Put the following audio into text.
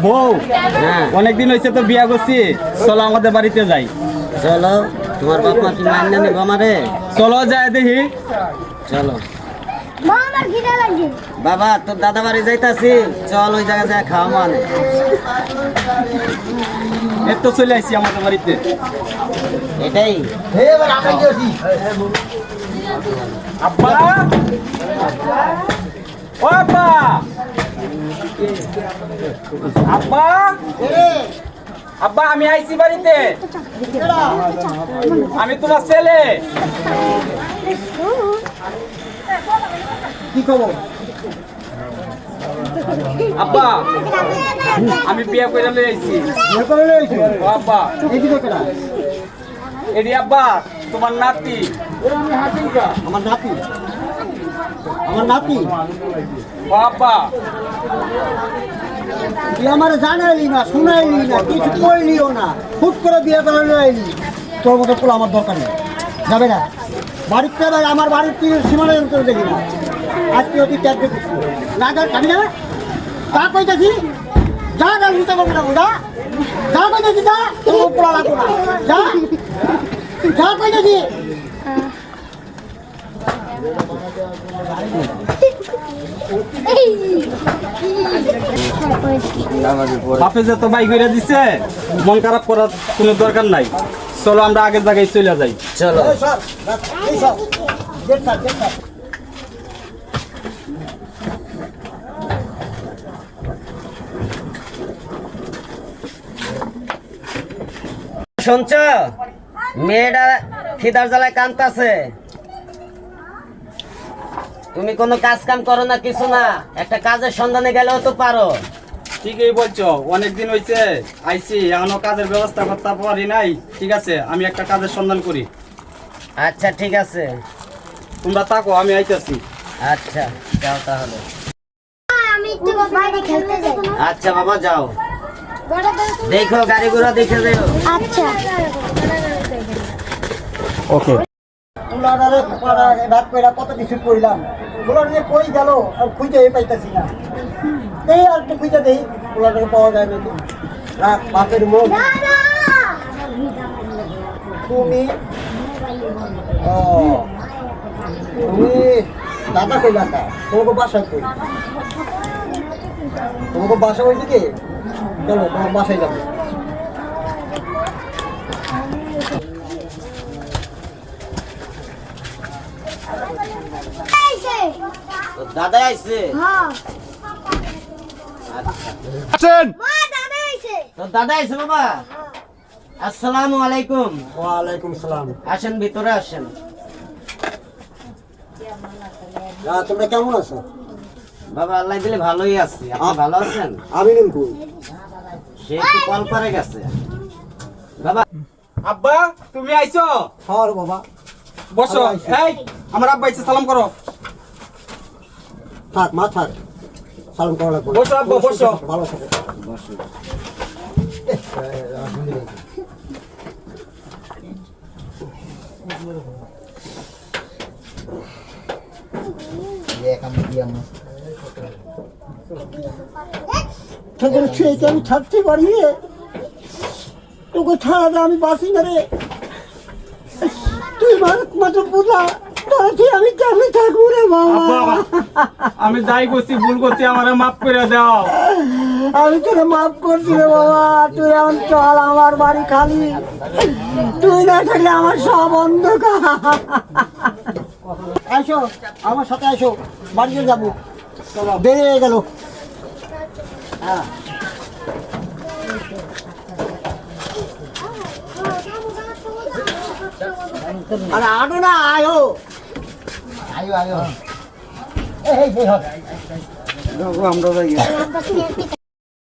বউ হ্যাঁ অনেকদিন হয়েছে তো বিয়া করছি, চলো আমাদের বাড়িতে যাই। চলো, তোমার বাপ মা কি মান্য নিব আমারে? চলো যাই দেখি। চলো বাবা, তোর দাদা বাড়ি যাইতাছি, চল ওই জায়গায় যায় খাওয়া মানে। এই তো চলে আসছি আমাদের বাড়িতে। এটাই আব্বা, ও আব্বা, আব্বা, আব্বা আমি আইছি বাড়িতে। আমি তোমার ছেলে। কি খবর? আব্বা আমি বিয়ে করে লই আইছি। ও আব্বা, এডি আব্বা তোমার নাতি। আমার নাতি? আমার নাতি? ও আব্বা, তুই আমার জানাইলি না, শুনাইলি না, কিছু কইলিও না, হুট করে বিয়ে করে আইলি। তোর মতো পোলা আমার দরকার নেই, যাবে না বাড়িতে। আমার বাড়ির তুই সীমানা করে দেখি না, আজকে অতি ত্যাগ দেখেছি না, যাবি না? যা কইতেছি, যা যা নিতে পারবো না, যা যা কইতেছি, যা তোর পোলা লাগবো না, যা যা কইতেছি। বাপে যে তো বাই করে দিছে, মন খারাপ করার কোনো দরকার নাই। চলো আমরা আগের জায়গায় চলে যাই। চলো। শুনছ, মেয়েটা খিদার জ্বালায় কাঁদতাছে। তুমি কোনো কাজ কাম করো না, কিছু না, একটা কাজের সন্ধানে গেলেও তো পারো। ঠিকই বলছো, অনেকদিন হয়েছে আইছি, এখনো কাজের ব্যবস্থা করতে পারি নাই। ঠিক আছে, আমি একটা কাজের সন্ধান করি। আচ্ছা ঠিক আছে, তোমরা থাকো, আমি আইতাছি। আচ্ছা যাও তাহলে। আমি একটু বাইরে খেলতে যাই। আচ্ছা বাবা যাও, দেখো গাড়ি ঘোড়া দেখে যাও। আচ্ছা। ওকে। কত কিছু কইলাম, কই গেল আর খুঁজে পাইতেছি না। এই আর একটু খুঁজে দেই, পোলাটাকে পাওয়া যায় নাকি। রাখ বাপের মুখ। দাদা! তুমি ও তুমি দাদা কই দাদা? তোমাকে বাসায় কই? তোমাকে বাসা ওই দিকে? চলো তোমার বাসায় যাবো। আইছে। দাদা আইছে? হ্যাঁ। আচ্ছা, মা দাদা আইছে। তো দাদা আইছে বাবা। আসসালামু আলাইকুম। ওয়ালাইকুম সালাম। আসেন, ভিতরে আসেন। তোমরা কেমন আছো? বাবা আল্লাহ দিলে ভালোই আছি, আপনি ভালো আছেন? আমিনুল কই? সে একটু কল করে গেছে বাবা। আব্বা তুমি আইছো? হ্যাঁ রে বাবা। বসো। এই আমার আব্বা আইছে, সালাম করো। থাক মা থাক, সালাম করা লাগবে। বসো আব্বা, বসো। ভালো থাকো। আমি থাকতে পারি রে, তোকে ছাড়া আমি বাঁচি না রে। তুই মাত্র বুঝা, আমি কেমন থাকবো রে বাবা। আব্বা আমি যাই করছি, ভুল করছি, আমারে মাফ করে দাও। আমি তোরে মাফ করছি রে বাবা। তুই এখন চল, আমার বাড়ি খালি, তুই না থাকলে আমার সব অন্ধকার। আসো আমার সাথে, আসো, বাড়িতে যাবো, দেরি হয়ে গেল। হ্যাঁ আরে আনো না, আয়ো আয়ো আয়ো। এই আমরা যাই।